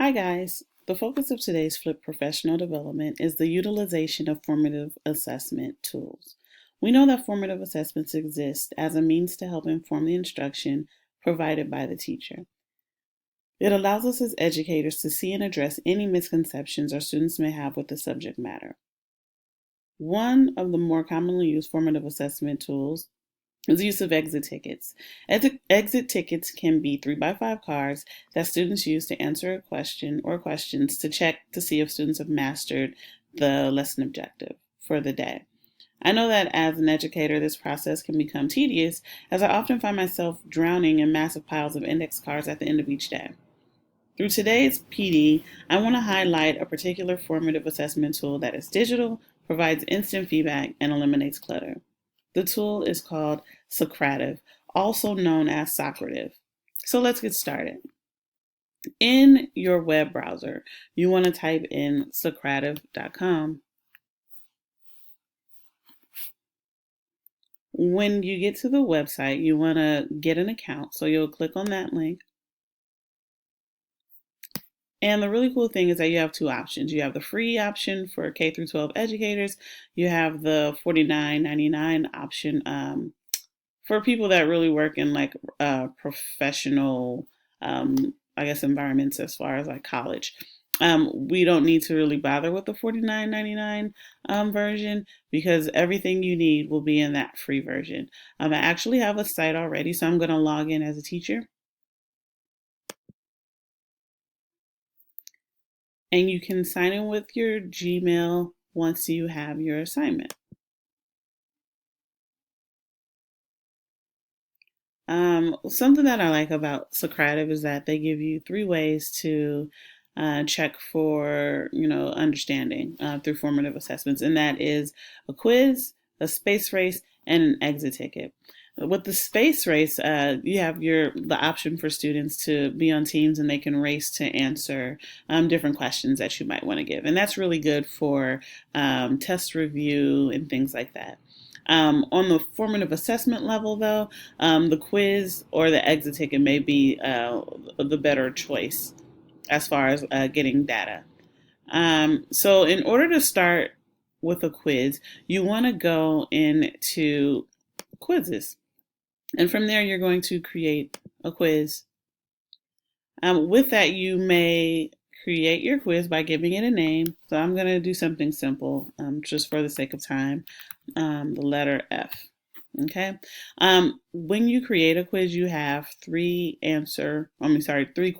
Hi guys, the focus of today's Flip Professional Development is the utilization of formative assessment tools. We know that formative assessments exist as a means to help inform the instruction provided by the teacher. It allows us as educators to see and address any misconceptions our students may have with the subject matter. One of the more commonly used formative assessment tools is the use of exit tickets. Exit tickets can be 3x5 cards that students use to answer a question or questions to check to see if students have mastered the lesson objective for the day. I know that as an educator, this process can become tedious as I often find myself drowning in massive piles of index cards at the end of each day. Through today's PD, I want to highlight a particular formative assessment tool that is digital, provides instant feedback, and eliminates clutter. The tool is called socrative, also known as socrative. So let's get started. In your web browser, you want to type in socrative.com. When you get to the website, you want to get an account. So you'll click on that link. And the really cool thing is that you have two options. You have the free option for K through 12 educators. You have the $49.99 option for people that really work in like professional, I guess, environments as far as like college. We don't need to really bother with the $49.99 version because everything you need will be in that free version. I actually have a site already, so I'm going to log in as a teacher. And you can sign in with your Gmail once you have your assignment. Something that I like about Socrative is that they give you 3 ways to check for, understanding through formative assessments, and that is a quiz, a space race, and an exit ticket. With the space race, you have the option for students to be on teams and they can race to answer different questions that you might want to give, and that's really good for test review and things like that. On the formative assessment level, though, the quiz or the exit ticket may be the better choice as far as getting data. So, in order to start with a quiz, you want to go into quizzes. And from there, you're going to create a quiz. With that, you may create your quiz by giving it a name. So I'm going to do something simple just for the sake of time. The letter F. Okay. When you create a quiz, you have 3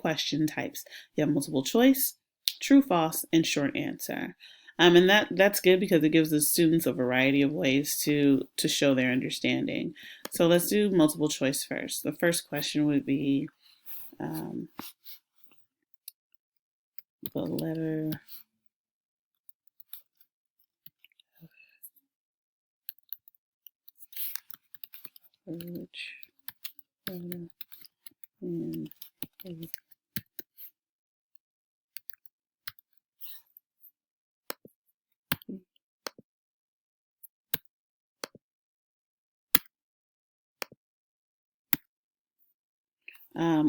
question types. You have multiple choice, true, false, and short answer. And that's good because it gives the students a variety of ways to show their understanding. So let's do multiple choice first. The first question would be the letter which letter in a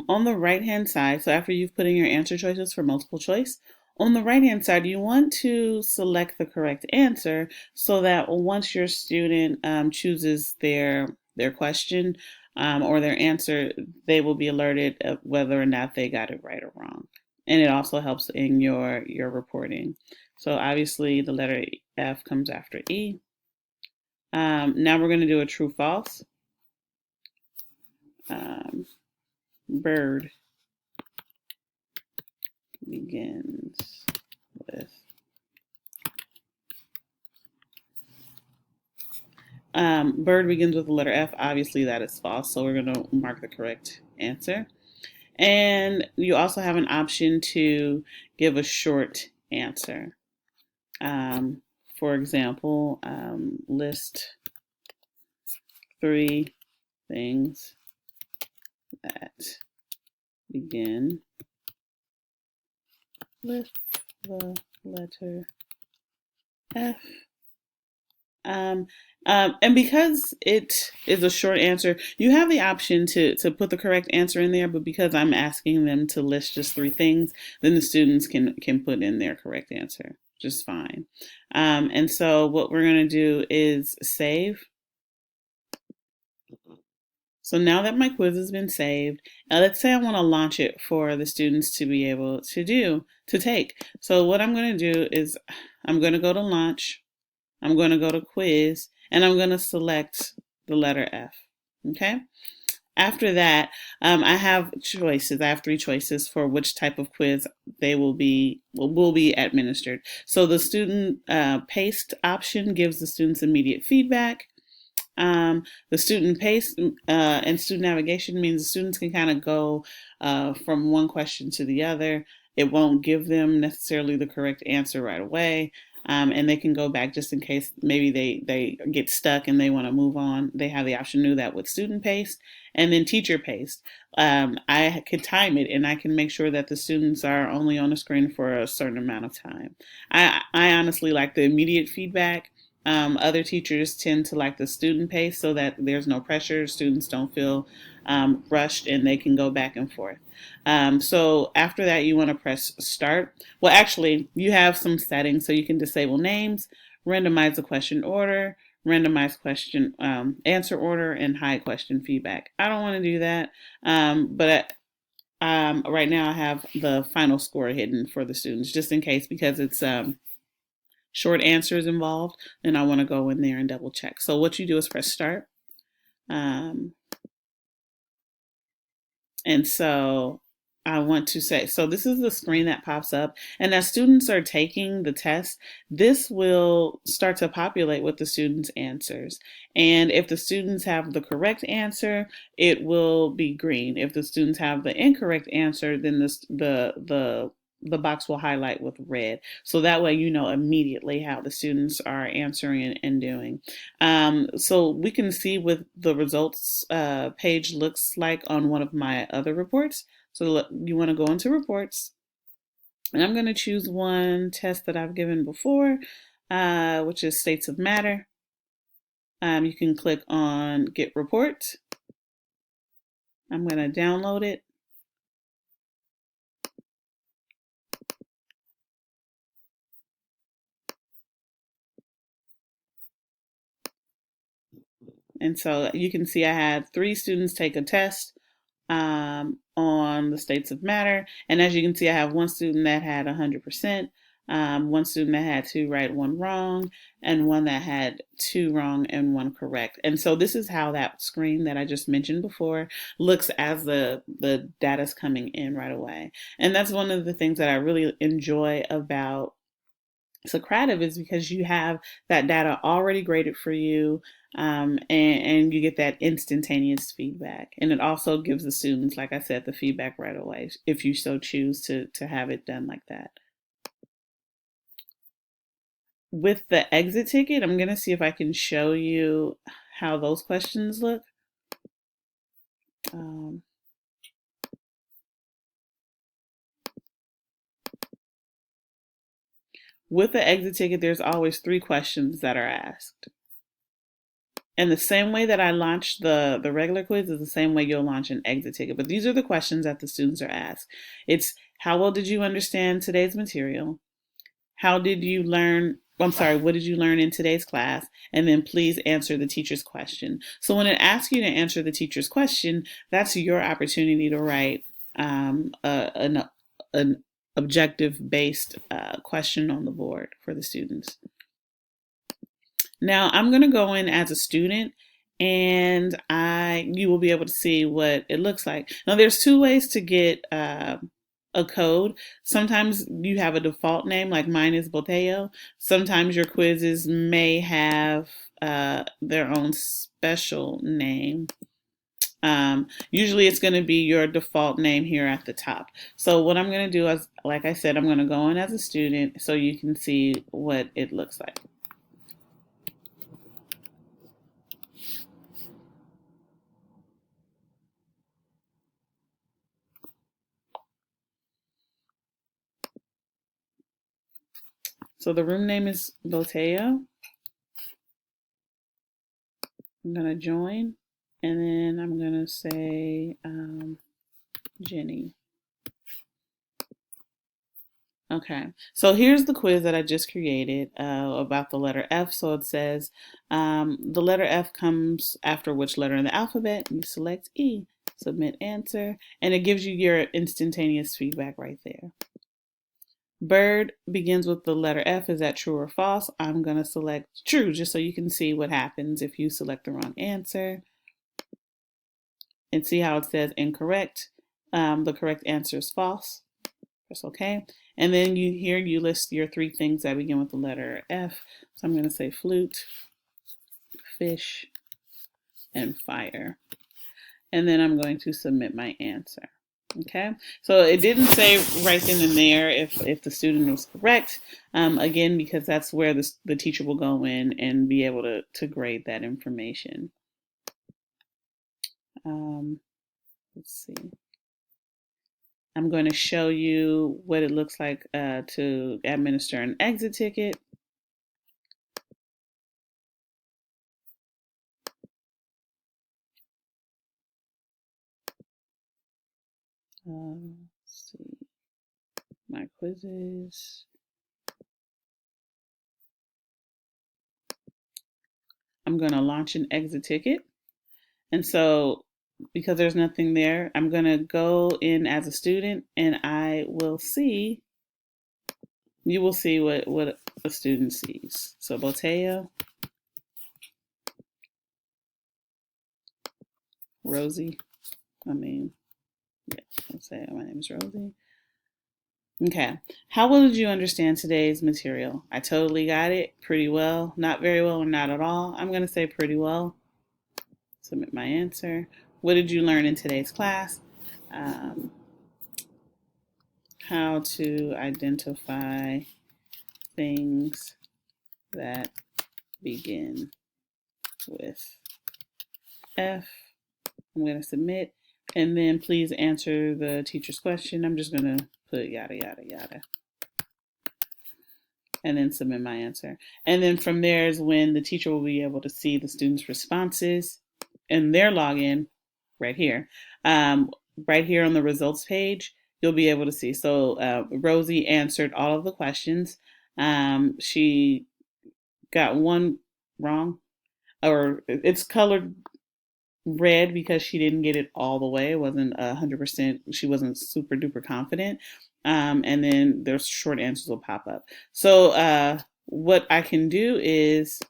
on the right hand side, so after you've put in your answer choices for multiple choice, on the right hand side, you want to select the correct answer so that once your student chooses their question or their answer, they will be alerted of whether or not they got it right or wrong. And it also helps in your reporting. So obviously the letter F comes after E. Now we're going to do a true false. Bird begins with bird begins with the letter F. Obviously, that is false, so we're going to mark the correct answer. And you also have an option to give a short answer. For example, list 3 things that begin with the letter F Um, and because it is a short answer, you have the option to put the correct answer in there. But because I'm asking them to list just three things, then the students can put in their correct answer just fine. And so what we're going to do is save. So now that my quiz has been saved, let's say I want to launch it for the students to be able to take. So what I'm going to do is I'm going to go to launch. I'm going to go to quiz, and I'm going to select the letter F. Okay. After that, I have choices. I have three choices for which type of quiz they will be administered. So the student paced option gives the students immediate feedback. The student pace and student navigation means the students can kind of go from one question to the other. It won't give them necessarily the correct answer right away. And they can go back just in case maybe they get stuck and they want to move on. They have the option to do that with student paced and then teacher paced. I could time it and I can make sure that the students are only on the screen for a certain amount of time. I honestly like the immediate feedback. Other teachers tend to like the student pace so that there's no pressure. Students don't feel rushed and they can go back and forth. So after that, you want to press start. Well, actually, you have some settings so you can disable names, randomize the question order, randomize question answer order, and hide question feedback. I don't want to do that, but right now I have the final score hidden for the students just in case because it's short answers involved, then I want to go in there and double check. So what you do is press start. Um, and so I want to say, so this is the screen that pops up. And as students are taking the test, this will start to populate with the students' answers. And if the students have the correct answer, it will be green. If the students have the incorrect answer, then the box will highlight with red. So that way you know immediately how the students are answering and doing. So we can see what the results page looks like on one of my other reports. So look, you want to go into reports, and I'm going to choose one test that I've given before, which is states of matter. You can click on get report. I'm going to download it. And so you can see I had 3 students take a test on the states of matter. And as you can see, I have one student that had 100%, one student that had 2 right, 1 wrong, and one that had 2 wrong and 1 correct. And so this is how that screen that I just mentioned before looks as the data's coming in right away. And that's one of the things that I really enjoy about socrative is because you have that data already graded for you, and you get that instantaneous feedback. And it also gives the students, like I said, the feedback right away if you so choose to have it done like that. With the exit ticket, I'm going to see if I can show you how those questions look. Um, with the exit ticket, there's always 3 questions that are asked. And the same way that I launched the regular quiz is the same way you'll launch an exit ticket. But these are the questions that the students are asked. It's how well did you understand today's material? How did you learn? I'm sorry, what did you learn in today's class? And then please answer the teacher's question. So when it asks you to answer the teacher's question, that's your opportunity to write an objective based question on the board for the students. Now I'm going to go in as a student and you will be able to see what it looks like. Now there's 2 ways to get a code. Sometimes you have a default name, like mine is Boteo. Sometimes your quizzes may have their own special name. Usually it's going to be your default name here at the top. So what I'm going to do is, like I said, I'm going to go in as a student so you can see what it looks like. So the room name is Boteo. I'm going to join, and then I'm going to say Jenny. Okay, so here's the quiz that I just created about the letter F. So it says the letter F comes after which letter in the alphabet? You select E, submit answer, and it gives you your instantaneous feedback right there. Bird begins with the letter F. Is that true or false? I'm going to select true just so you can see what happens if you select the wrong answer. And see how it says incorrect. The correct answer is false. Press OK. And then you list your three things that begin with the letter F. So I'm going to say flute, fish, and fire. And then I'm going to submit my answer. Okay, so it didn't say right then and there if the student was correct, again, because that's where the teacher will go in and be able to grade that information. Let's see. I'm going to show you what it looks like to administer an exit ticket. Let's see, my quizzes. I'm going to launch an exit ticket. And so, because there's nothing there, I'm going to go in as a student and you will see what a student sees. So Boteo, Rosie, I'll say my name is Rosie. Okay, how well did you understand today's material? I totally got it, pretty well, not very well, or not at all. I'm going to say pretty well. Submit my answer. What did you learn in today's class? How to identify things that begin with F. I'm going to submit, and then please answer the teacher's question. I'm just going to put yada, yada, yada, and then submit my answer. And then from there is when the teacher will be able to see the students' responses and their login right here. Right here on the results page, you'll be able to see. So Rosie answered all of the questions. She got one wrong, or it's colored red because she didn't get it all the way. It wasn't 100%. She wasn't super duper confident. And then there's short answers will pop up. So what I can do is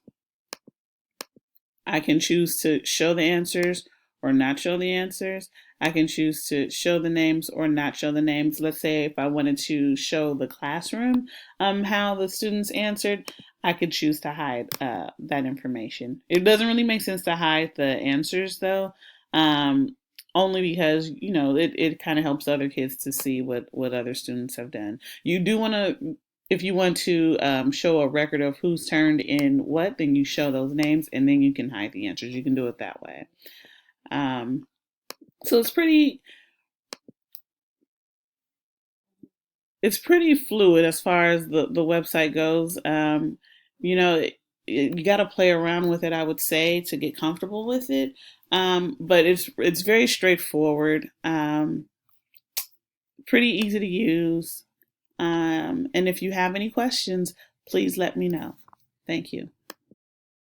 I can choose to show the answers or not show the answers. I can choose to show the names or not show the names. Let's say if I wanted to show the classroom how the students answered, I could choose to hide that information. It doesn't really make sense to hide the answers though, only because, it kind of helps other kids to see what other students have done. You do want to, if you want to show a record of who's turned in what, then you show those names and then you can hide the answers. You can do it that way. So it's pretty fluid as far as the website goes. You got to play around with it, I would say, to get comfortable with it. But it's very straightforward, pretty easy to use. And if you have any questions, please let me know. Thank you.